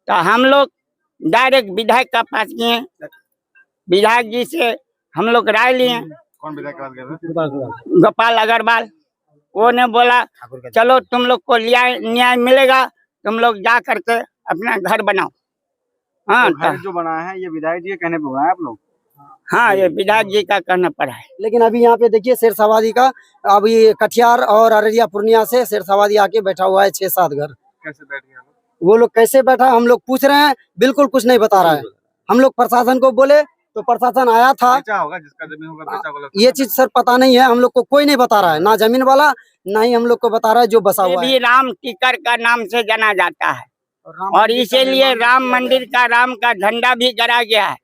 तो हम लोग डायरेक्ट विधायक का पास किए, विधायक जी से हम लोग राय लिए। कौन विधायक के पास गए थे? गोपाल अग्रवाल, वो ने बोला चलो तुम लोग को न्याय मिलेगा, तुम लोग जा करके अपना घर बनाओ। हाँ, तो घर जो बनाया है ये विधायक जी के कहने पे बनाया आप लोग? हाँ, ये विधायक जी का कहना पड़ा है। लेकिन अभी यहाँ पे देखिए शेरशाबादी का, अभी कटिहार और अररिया पूर्णिया से शेरशाबादी आके बैठा हुआ है 6-7 घर। कैसे बैठ गया? वो लोग कैसे बैठा हम लोग पूछ रहे हैं, बिल्कुल कुछ नहीं बता रहा है। हम लोग प्रशासन को बोले तो प्रशासन आया था, बेचा होगा, जिसका जमीन होगा बेचा होगा। ये चीज सर पता नहीं है, हम लोग को कोई नहीं बता रहा है, ना जमीन वाला ना ही हम लोग को बता रहा है जो बसा ये हुआ भी है। राम टिकर का नाम से जाना जाता है और इसीलिए राम मंदिर का राम का झंडा भी गड़ा गया है,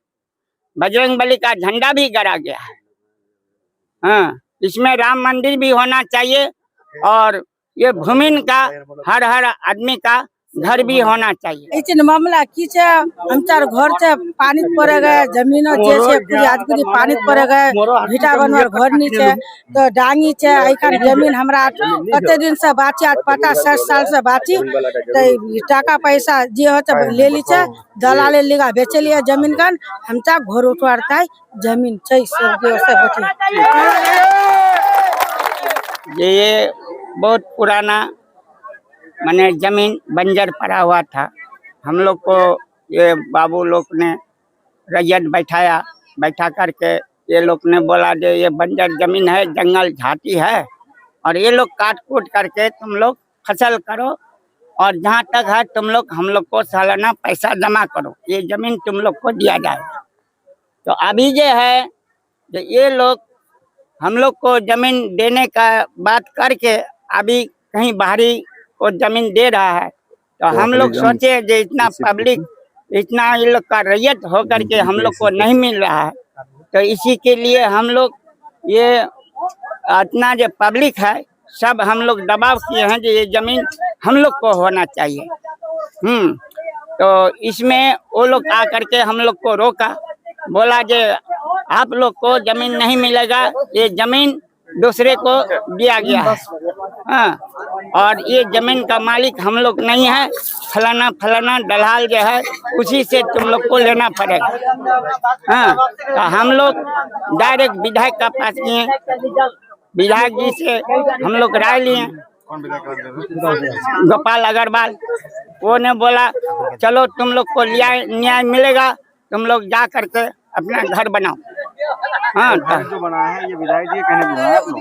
बजरंगबली का झंडा भी गड़ा गया है। हाँ, इसमें राम मंदिर भी होना चाहिए और ये भूमिन का हर आदमी का घर भी होना चाहिए। मामला की छे हमचार घर से पानी पड़े गए, जमीन जे छे पूरी आदमी पानी पड़े गए, भिटा बनवार घर नी छे तो डांगी छे। एखन जमीन हमरा कते दिन से बाची, 50-60 साल से बाची, तो टाका पैसा जे होते ले ली छे, दलाले लिगा बेचे लिया जमीन कन। हमचा घर उठवारता जमीन छे सब से बची। ये बहुत पुराना माने जमीन बंजर पड़ा हुआ था। हम लोग को ये बाबू लोग ने रैयत बैठा करके ये लोग ने बोला जो ये बंजर जमीन है, जंगल झाटी है और ये लोग काट कूट करके तुम लोग फसल करो और जहाँ तक है तुम लोग हम लोग को सालाना पैसा जमा करो, ये जमीन तुम लोग को दिया जाएगा। तो अभी जो है जो ये लोग हम लोग को जमीन देने का बात करके अभी कहीं बाहरी को जमीन दे रहा है, तो हम लोग सोचे जो इतना पब्लिक, इतना ये लोग का रैयत हो करके हम लोग को नहीं मिल रहा है, तो इसी के लिए हम लोग ये इतना जो पब्लिक है सब हम लोग दबाव किए हैं कि ये जमीन हम लोग को होना चाहिए। तो इसमें वो लोग आकर के हम लोग को रोका, बोला जे आप लोग को जमीन नहीं मिलेगा, ये जमीन दूसरे को दिया गया है। हाँ, और ये जमीन का मालिक हम लोग नहीं है, फलाना दलाल जो है उसी से तुम लोग को लेना पड़ेगा। हाँ, तो हम लोग डायरेक्ट विधायक का पास किए, विधायक जी से हम लोग राय लिए। कौन विधायक के पास गए थे? गोपाल अग्रवाल, वो ने बोला चलो तुम लोग को न्याय मिलेगा, तुम लोग जा करके अपना घर बनाओ। हाँ, घर जो बनाया है ये विधायक जी के कहने पे बनाया आप लोग?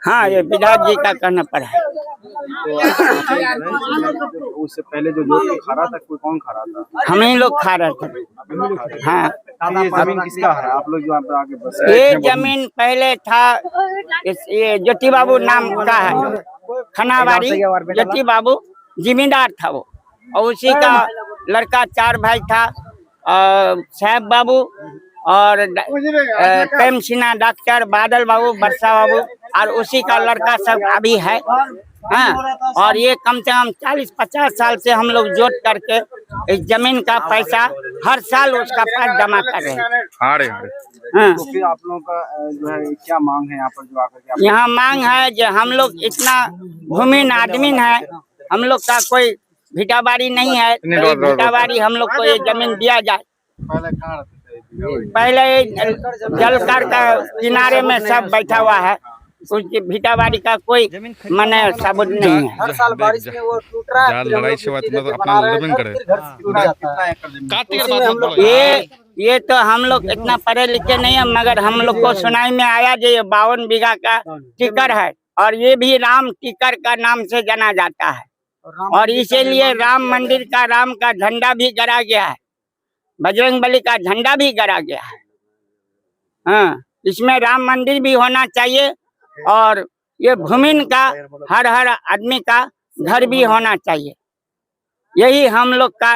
हाँ, ये विधायक जी का कहना पड़ा है। तो उससे पहले जो जोत खा रहा था, कोई कौन खा रहा था? हम ही लोग खा रहे थे। हाँ, ये जमीन किसका है? आप लोग जो आप आगे बस ये जमीन पहले था ये ज्योति बाबू नाम का है, खनावाड़ी ज्योति बाबू जिम्मेदार था वो, और उसी का लड़का 4 भाई था, साहब बाबू और प्रेम सिन्हा डॉक्टर, बादल बाबू, वर्षा बाबू, और उसी का लड़का सब अभी है। हाँ, और ये कम से कम 40-50 साल से हम लोग जोत करके इस जमीन का पैसा हर साल उसका पास जमा कर रहे हैं। हाँ, तो फिर आप लोगों का जो है क्या मांग है यहाँ पर जो आकर के? यहाँ मांग है जो हम लोग इतना भूमिहीन आदमी है, हम लोग का कोई भिटाबाड़ी नहीं है, तो भिटाबाड़ी हम लोग को ये जमीन दिया जाए। पहले जलकर का किनारे में सब बैठा हुआ है, कुछ भिटाबाड़ी का कोई माने सबूत नहीं है। हर साल बारिश में वो टूट रहा है, लड़ाई से बात मतलब अपना जमीन करे। ये तो हम लोग इतना पढ़े लिखे नहीं है, मगर हम लोग को सुनाई में आया जो ये 52 बीघा का टिकर है और ये भी राम टिकर का नाम से जाना जाता है और इसीलिए राम मंदिर का राम का झंडा भी गड़ा गया है, बजरंगबली का झंडा भी गड़ा गया है। हाँ, इसमें राम मंदिर भी होना चाहिए और ये भूमिन का हर आदमी का घर भी होना चाहिए, यही हम लोग का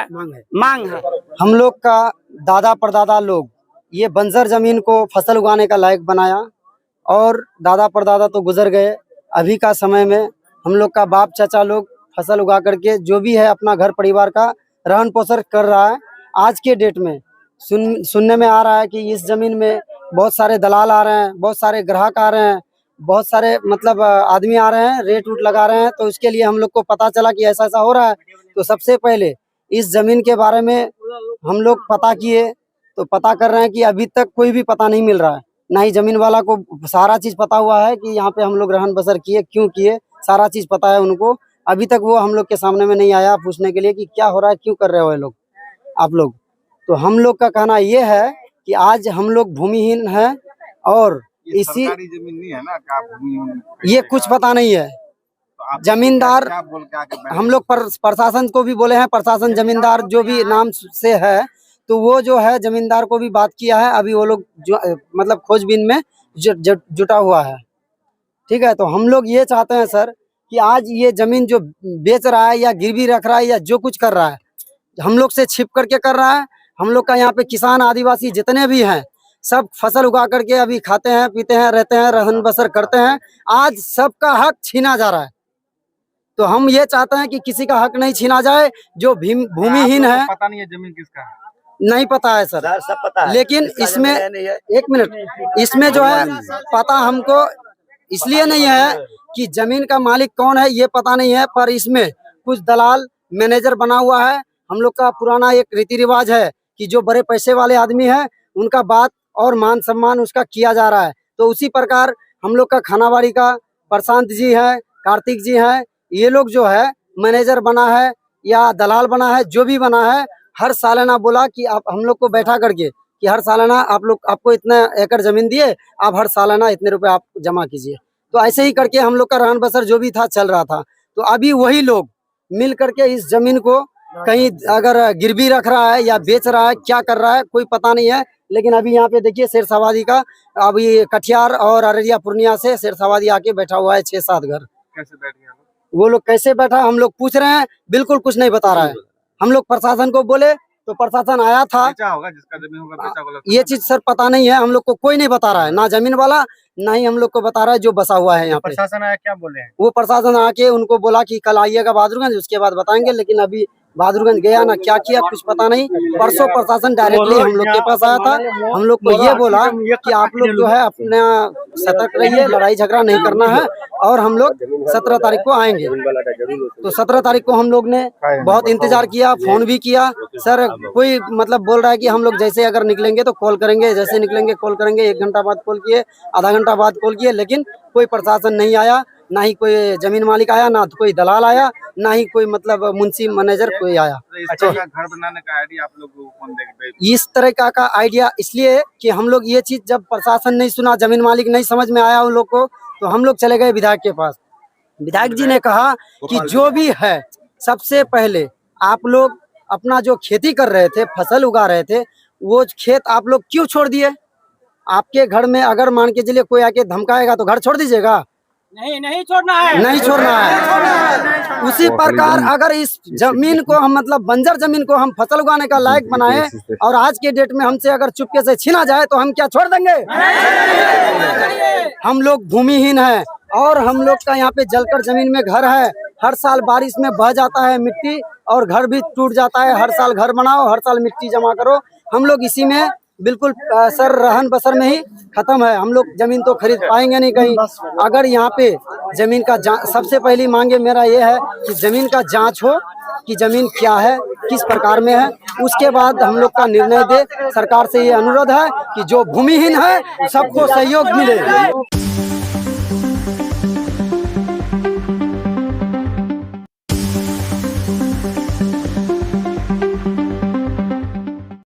मांग है। हम लोग का दादा परदादा लोग ये बंजर जमीन को फसल उगाने का लायक बनाया और दादा परदादा तो गुजर गए, अभी का समय में हम लोग का बाप चाचा लोग फसल उगा करके जो भी है अपना घर परिवार का रहन पोषण कर रहा है। आज के डेट में सुनने में आ रहा है कि इस जमीन में बहुत सारे दलाल आ रहे हैं, बहुत सारे ग्राहक आ रहे हैं, बहुत सारे मतलब आदमी आ रहे हैं, रेट उट लगा रहे हैं। तो उसके लिए हम लोग को पता चला कि ऐसा हो रहा है, तो सबसे पहले इस जमीन के बारे में हम लोग पता किए तो पता कर रहे हैं कि अभी तक कोई भी पता नहीं मिल रहा है। ना ही जमीन वाला को सारा चीज पता हुआ है कि यहाँ पे हम लोग रहन बसर किए, क्यों किए, सारा चीज पता है उनको। अभी तक वो हम लोग के सामने में नहीं आया पूछने के लिए कि क्या हो रहा है, क्यों कर रहे हो ये लोग, आप लोग। तो हम लोग का कहना ये है कि आज हम लोग भूमिहीन हैं और ये इसी सरकारी जमीन नहीं है ना, क्या भूमि ये कुछ पता नहीं है। आप जमींदार क्या बोल के आके बैठे? हम लोग प्रशासन को भी बोले हैं, प्रशासन जमींदार जो भी नाम से है तो वो जो है जमींदार को भी बात किया है। अभी वो लोग जो मतलब खोजबीन में जुटा हुआ है। ठीक है, तो हम लोग ये चाहते हैं सर कि आज ये जमीन जो बेच रहा है या गिरवी रख रहा है या जो कुछ कर रहा है, हम लोग से छिप करके कर रहा है। हम लोग का यहाँ पे किसान आदिवासी जितने भी हैं सब फसल उगा करके अभी खाते हैं, पीते हैं, रहते हैं, रहन बसर करते हैं। आज सबका हक छीना जा रहा है। तो हम ये चाहते हैं कि किसी का हक नहीं छीना जाए। जो भूमिहीन है, पता नहीं है जमीन किसका है। नहीं पता है सर, सब पता है। लेकिन इसमें एक मिनट, इसमें जो है पता हमको इसलिए नहीं है कि जमीन का मालिक कौन है ये पता नहीं है, पर इसमें कुछ दलाल मैनेजर बना हुआ है। हम लोग का पुराना एक रीति रिवाज है कि जो बड़े पैसे वाले आदमी हैं उनका बात और मान सम्मान उसका किया जा रहा है। तो उसी प्रकार हम लोग का खानाबाड़ी का प्रशांत जी है, कार्तिक जी हैं, ये लोग जो है मैनेजर बना है या दलाल बना है, जो भी बना है, हर सालाना बोला कि आप हम लोग को बैठा करके कि हर सालाना आप लोग, आपको इतना एकड़ जमीन दिए, आप हर सालाना इतने रुपए आप जमा कीजिए। तो ऐसे ही करके हम लोग का रहन बसर जो भी था चल रहा था। तो अभी वही लोग मिल करके इस जमीन को कहीं अगर गिरवी रख रहा है या बेच रहा है, क्या कर रहा है कोई पता नहीं है। लेकिन अभी यहाँ पे देखिए शेरशाबादी का, अभी कटिहार और अररिया पूर्णिया से शेरशाबादी आके बैठा हुआ है 6-7 घर। कैसे बैठ गया? वो लोग कैसे बैठा हम लोग पूछ रहे हैं, बिल्कुल कुछ नहीं बता रहा है। हम लोग प्रशासन को बोले तो प्रशासन आया था, बेचा होगा, जिसका जमीन होगा बेचा होगा। ये चीज सर पता नहीं है, हम लोग को कोई नहीं बता रहा है, ना जमीन वाला ना ही हम लोग को बता रहा है जो बसा हुआ है यहाँ पे। प्रशासन आया, क्या बोले हैं? वो प्रशासन आके उनको बोला कि कल आइएगा बहादुरगंज, उसके बाद बताएंगे। लेकिन अभी बहादुरगंज गया ना क्या किया कुछ पता नहीं। परसों प्रशासन डायरेक्टली हम लोग के पास आया था, हम लोग को ये बोला कि आप लोग जो है अपना सतर्क रहिए, लड़ाई झगड़ा नहीं करना है, और हम लोग 17 तारीख को आएंगे। तो 17 तारीख को हम लोग ने बहुत इंतजार किया, फोन भी किया। सर कोई मतलब बोल रहा है कि हम लोग जैसे अगर निकलेंगे तो कॉल करेंगे, जैसे निकलेंगे कॉल करेंगे। 1 घंटा बाद कॉल किए, आधा घंटा बाद कॉल किए, लेकिन कोई प्रशासन नहीं आया, ना ही कोई जमीन मालिक आया, ना कोई दलाल आया, ना ही कोई मतलब मुंशी मैनेजर कोई आया। तो घर बनाने का आइडिया आप लोग को कौन देगा? इस तरह का आइडिया इसलिए कि हम लोग ये चीज जब प्रशासन नहीं सुना, जमीन मालिक नहीं समझ में आया उन लोग को, तो हम लोग चले गए विधायक के पास। विधायक जी ने कहा कि जो भी है सबसे पहले आप लोग अपना जो खेती कर रहे थे, फसल उगा रहे थे, वो खेत आप लोग क्यों छोड़ दिए? आपके घर में अगर मान के चलिए कोई आके धमकाएगा तो घर छोड़ दीजिएगा? नहीं छोड़ना है, नहीं छोड़ना है। उसी प्रकार अगर इस जमीन को हम मतलब बंजर जमीन को हम फसल उगाने का लायक बनाए और आज के डेट में हमसे अगर चुपके से छीना जाए तो हम क्या छोड़ देंगे? हम लोग भूमिहीन हैं और हम लोग का यहाँ पे जलकर जमीन में घर है। हर साल बारिश में बह जाता है मिट्टी और घर भी टूट जाता है। हर साल घर बनाओ, हर साल मिट्टी जमा करो। हम लोग इसी में बिल्कुल सर रहन बसर में ही खत्म है। हम लोग जमीन तो खरीद पाएंगे नहीं कहीं। अगर यहाँ पे जमीन का सबसे पहली मांगे मेरा ये है कि जमीन का जांच हो कि जमीन क्या है, किस प्रकार में है, उसके बाद हम लोग का निर्णय दे। सरकार से ये अनुरोध है कि जो भूमिहीन है सबको सहयोग मिले।